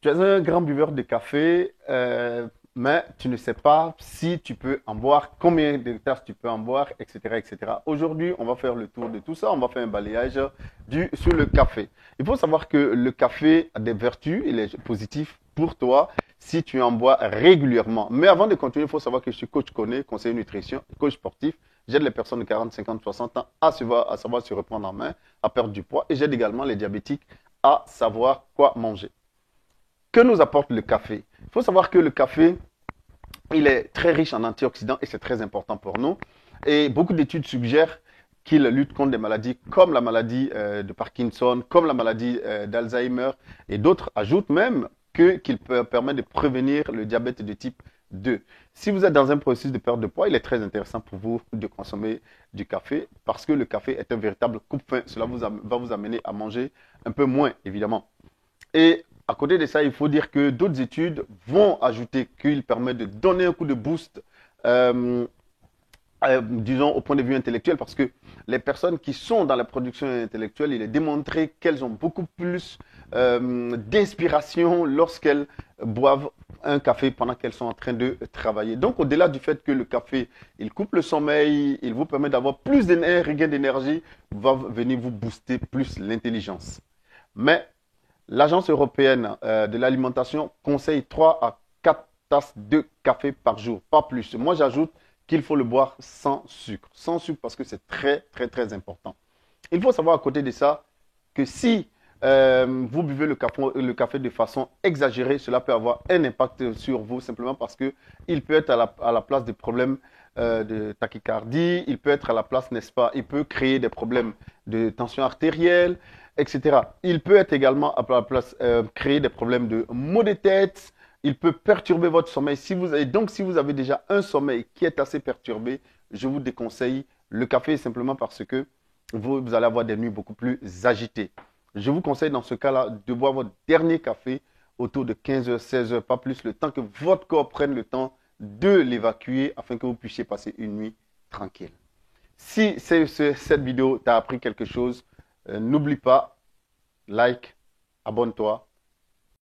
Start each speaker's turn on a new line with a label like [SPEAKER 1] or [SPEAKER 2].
[SPEAKER 1] Tu es un grand buveur de café, mais tu ne sais pas si tu peux en boire, combien de tasses tu peux en boire, etc., etc. Aujourd'hui, on va faire le tour de tout ça. On va faire un balayage sur le café. Il faut savoir que le café a des vertus, il est positif pour toi si tu en bois régulièrement. Mais avant de continuer, il faut savoir que je suis coach connaît, conseiller nutrition, coach sportif. J'aide les personnes de 40, 50, 60 ans à savoir se reprendre en main, à perdre du poids. Et j'aide également les diabétiques à savoir quoi manger. Que nous apporte le café? Il faut savoir que le café, il est très riche en antioxydants et c'est très important pour nous. Et beaucoup d'études suggèrent qu'il lutte contre des maladies comme la maladie de Parkinson, comme la maladie d'Alzheimer et d'autres ajoutent même qu'il peut permettre de prévenir le diabète de type 2. Si vous êtes dans un processus de perte de poids, il est très intéressant pour vous de consommer du café parce que le café est un véritable coupe-faim. Cela va vous amener à manger un peu moins, évidemment. Et à côté de ça, il faut dire que d'autres études vont ajouter qu'il permet de donner un coup de boost, euh, disons, au point de vue intellectuel, parce que les personnes qui sont dans la production intellectuelle, il est démontré qu'elles ont beaucoup plus d'inspiration lorsqu'elles boivent un café pendant qu'elles sont en train de travailler. Donc, au-delà du fait que le café, il coupe le sommeil, il vous permet d'avoir plus d'énergie, regain d'énergie, va venir vous booster plus l'intelligence. Mais l'Agence européenne de l'alimentation conseille 3 à 4 tasses de café par jour, pas plus. Moi, j'ajoute qu'il faut le boire sans sucre. Sans sucre parce que c'est très, très, très important. Il faut savoir à côté de ça que si vous buvez le café de façon exagérée, cela peut avoir un impact sur vous simplement parce qu'il peut être à la place des problèmes de tachycardie, il peut être à la place, n'est-ce pas, il peut créer des problèmes de tension artérielle, etc. Il peut être également à la place, créer des problèmes de maux de tête, il peut perturber votre sommeil. Si vous avez déjà un sommeil qui est assez perturbé, je vous déconseille le café simplement parce que vous allez avoir des nuits beaucoup plus agitées. Je vous conseille dans ce cas-là de boire votre dernier café autour de 15h, 16h, pas plus, le temps que votre corps prenne le temps de l'évacuer afin que vous puissiez passer une nuit tranquille. Si cette vidéo t'a appris quelque chose, n'oublie pas, like, abonne-toi